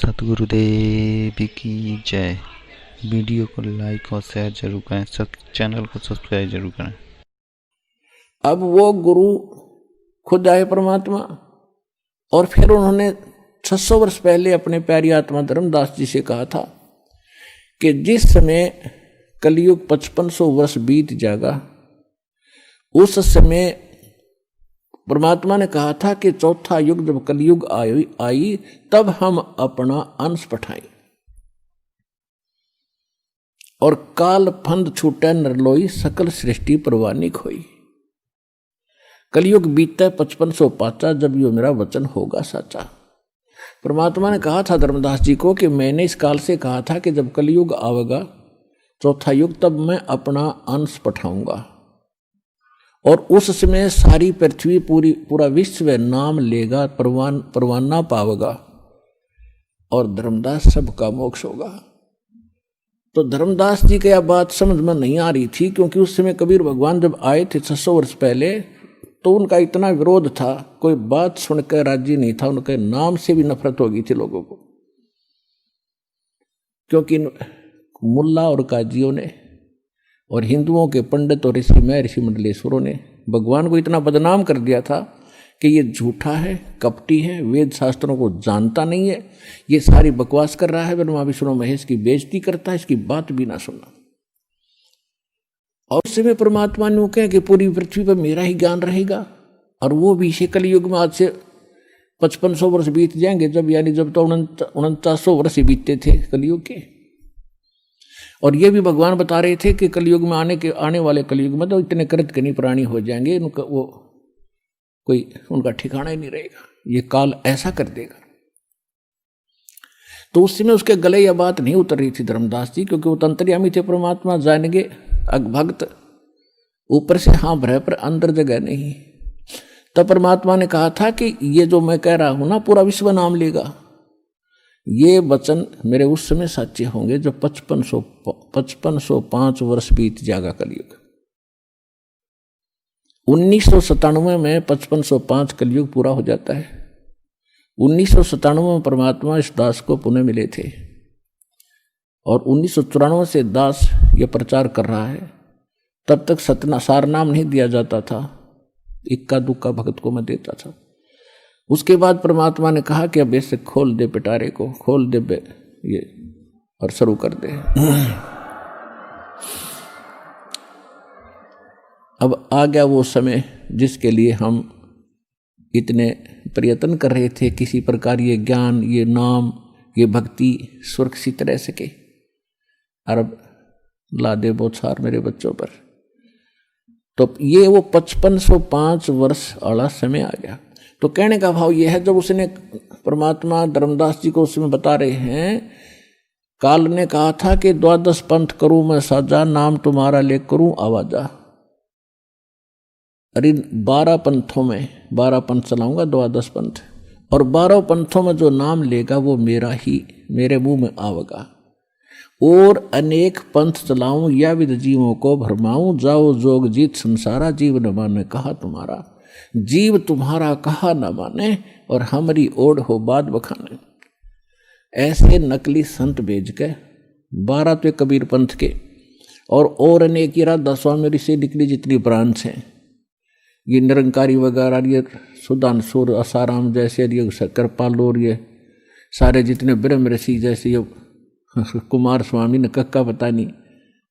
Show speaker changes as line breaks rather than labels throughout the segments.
सतगुरुदेव की जय। वीडियो को लाइक और शेयर जरूर करें, चैनल को सब्सक्राइब जरूर करें।
अब वो गुरु खुद आए परमात्मा, और फिर उन्होंने 600 वर्ष पहले अपने प्यारी आत्मा धर्मदास जी से कहा था कि जिस समय कलयुग 5500 वर्ष बीत जाएगा, उस समय परमात्मा ने कहा था कि चौथा युग जब कलयुग आई तब हम अपना अंश पठाएं, और काल फंद छूटे नरलोई सकल सृष्टि परवानिक होई। कलयुग बीते 5500 पाचा, जब यो मेरा वचन होगा साचा। परमात्मा ने कहा था धर्मदास जी को कि मैंने इस काल से कहा था कि जब कलयुग आवेगा चौथा युग, तब मैं अपना अंश पठाऊंगा, और उस समय सारी पृथ्वी पूरा विश्व नाम लेगा, परवाना पावेगा, और धर्मदास सबका मोक्ष होगा। तो धर्मदास जी की यह बात समझ में नहीं आ रही थी, क्योंकि उस समय कबीर भगवान जब आए थे 600 वर्ष पहले, तो उनका इतना विरोध था, कोई बात सुनकर राजी नहीं था, उनके नाम से भी नफरत हो गई थी लोगों को, क्योंकि मुल्ला और काजियों ने और हिंदुओं के पंडित और ऋषि मंडलेश्वरों ने भगवान को इतना बदनाम कर दिया था कि ये झूठा है, कपटी है, वेद शास्त्रों को जानता नहीं है, ये सारी बकवास कर रहा है, ब्रह्मा विष्णु महेश की बेइज्जती करता है, इसकी बात भी ना सुनना। और उस समय परमात्मा ने कहा कि पूरी पृथ्वी पर मेरा ही ज्ञान रहेगा, और वो भी इसे कलयुग में आज से 5500 वर्ष बीत जाएंगे, जब तो 4900 वर्ष ही बीतते थे कलयुग के। और ये भी भगवान बता रहे थे कि कलयुग में आने वाले कलयुग में तो इतने कृतघ्नी प्राणी हो जाएंगे, उनका वो कोई उनका ठिकाना ही नहीं रहेगा, ये काल ऐसा कर देगा। तो उस समय उसके गले यह बात नहीं उतर रही थी धर्मदास जी, क्योंकि वो तंत्रियामी थे, परमात्मा जानेंगे भक्त ऊपर से हाँ भरे पर अंदर जगह नहीं। तब परमात्मा ने कहा था कि ये जो मैं कह रहा हूं ना, पूरा विश्व नाम लेगा, ये वचन मेरे उस समय सच्चे होंगे जब 5505 वर्ष बीत जाएगा कलयुग। 1997 में 5505 कलयुग पूरा हो जाता है। 1997 में परमात्मा इस दास को पुनः मिले थे, और 1994 से दास ये प्रचार कर रहा है। तब तक सार नाम नहीं दिया जाता था, इक्का दुक्का भक्त को मैं देता था। उसके बाद परमात्मा ने कहा कि अब ऐसे खोल दे पिटारे को, खोल दे ये, और शुरू कर दे। अब आ गया वो समय जिसके लिए हम इतने प्रयत्न कर रहे थे, किसी प्रकार ये ज्ञान, ये नाम, ये भक्ति सुरक्षित रह सके। अरब ला दे बौछार मेरे बच्चों पर। तो ये वो 5505 वर्ष वाला समय आ गया। तो कहने का भाव ये है, जब उसने परमात्मा धर्मदास जी को उसमें बता रहे हैं, काल ने कहा था कि 12 पंथ करूं मैं साजा, नाम तुम्हारा ले करूं आवाजा। अरे 12 पंथों में 12 पंथ चलाऊंगा, 12 पंथ, और 12 पंथों में जो नाम लेगा वो मेरा ही, मेरे मुंह में आवेगा। और अनेक पंथ चलाऊं या विद जीवों को भरमाऊं, जाओ जोग जीत संसारा, जीव न माने कहा तुम्हारा। जीव तुम्हारा कहा न माने, और हमारी ओढ़ हो बात बखाने। ऐसे नकली संत भेज के 12 तो कबीर पंथ के, और अनेक राधा स्वामी से निकली जितनी ब्रांच हैं, ये निरंकारी वगैरह, ये सुधांशुर आसाराम जैसे, ये कृपाल, और ये सारे जितने ब्रह्म ऋषि जैसे, ये कुमार स्वामी ने कक्का पता नहीं,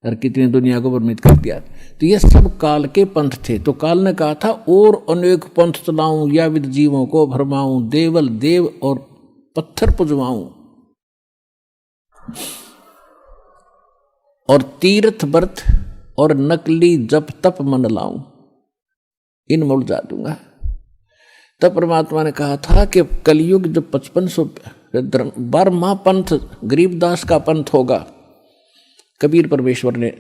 और कितनी दुनिया को भ्रमित कर दिया। तो ये सब काल के पंथ थे। तो काल ने कहा था, और अनेक पंथ चलाऊं या विद जीवों को भरमाऊं, देवल देव और पत्थर पुजवाऊं, और तीर्थ व्रत और नकली जप तप मन लाऊं, इन में उलझा दूंगा। तब परमात्मा ने कहा था कि कलयुग जब 5500 12वां पंथ गरीबदास का पंथ होगा। कबीर परमेश्वर ने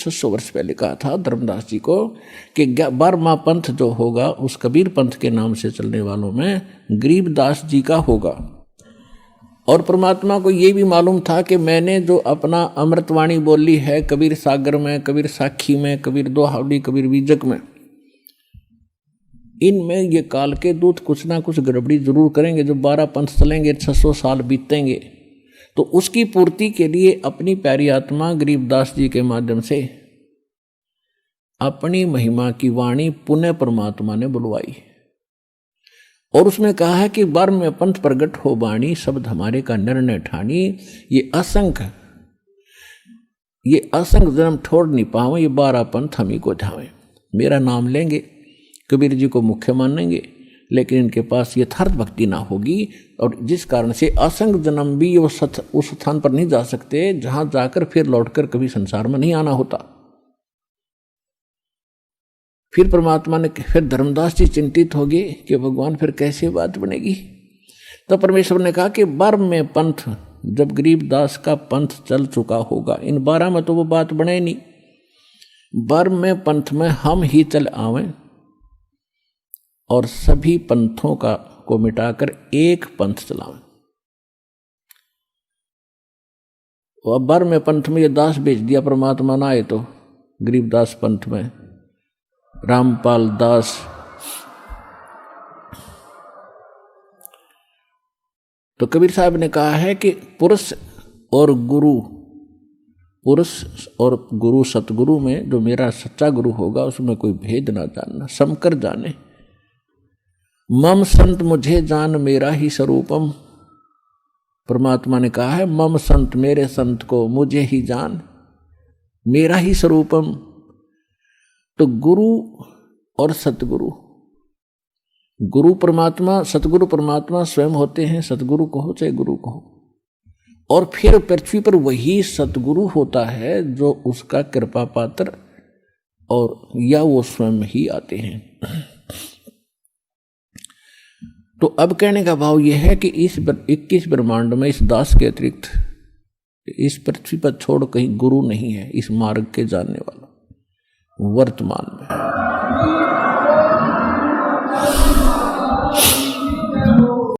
600 वर्ष पहले कहा था धर्मदास जी को कि 12वां पंथ जो होगा उस कबीर पंथ के नाम से चलने वालों में गरीबदास जी का होगा। और परमात्मा को ये भी मालूम था कि मैंने जो अपना अमृतवाणी बोली है कबीर सागर में, कबीर साखी में, कबीर दोहावली, कबीर बीजक में, इनमें ये काल के दूत कुछ ना कुछ गड़बड़ी जरूर करेंगे। जो 12 पंथ चलेंगे 600 साल बीतेंगे, तो उसकी पूर्ति के लिए अपनी प्यारी आत्मा गरीबदास जी के माध्यम से अपनी महिमा की वाणी पुनः परमात्मा ने बुलवाई और उसमें कहा है कि बार में पंथ प्रगट हो बाणी शब्द हमारे का निर्णय ठानी। ये असंख्य जन्म छोड़ नहीं पावे, ये 12 पंथ हम ही को धावे। मेरा नाम लेंगे, कबीर जी को मुख्य मानेंगे, लेकिन इनके पास यथार्थ भक्ति ना होगी और जिस कारण से असंख्य जन्म भी उस स्थान पर नहीं जा सकते जहां जाकर फिर लौटकर कभी संसार में नहीं आना होता। फिर परमात्मा ने, फिर धर्मदास जी चिंतित हो गए कि भगवान फिर कैसे बात बनेगी। तो परमेश्वर ने कहा कि 12 में पंथ, जब गरीबदास का पंथ चल चुका होगा, इन 12 में तो वो बात बने नहीं, 12 में पंथ में हम ही चल आवें और सभी पंथों को मिटाकर एक पंथ चलावें। अब 12 में पंथ में ये दास भेज दिया परमात्मा ना आए तो गरीबदास पंथ में रामपाल दास, तो कबीर साहब ने कहा है कि पुरुष और गुरु सतगुरु में जो मेरा सच्चा गुरु होगा उसमें कोई भेद ना जानना, समकर जाने। मम संत मुझे जान मेरा ही स्वरूपम, परमात्मा ने कहा है मम संत, मेरे संत को मुझे ही जान, मेरा ही स्वरूपम। तो गुरु और सतगुरु, गुरु परमात्मा, सतगुरु परमात्मा स्वयं होते हैं, सतगुरु कहो चाहे गुरु कहो। और फिर पृथ्वी पर वही सतगुरु होता है जो उसका कृपा पात्र और या वो स्वयं ही आते हैं। तो अब कहने का भाव यह है कि इस 21 ब्रह्मांड में इस दास के अतिरिक्त इस पृथ्वी पर छोड़ कहीं गुरु नहीं है इस मार्ग के जानने वाला वर्तमान में।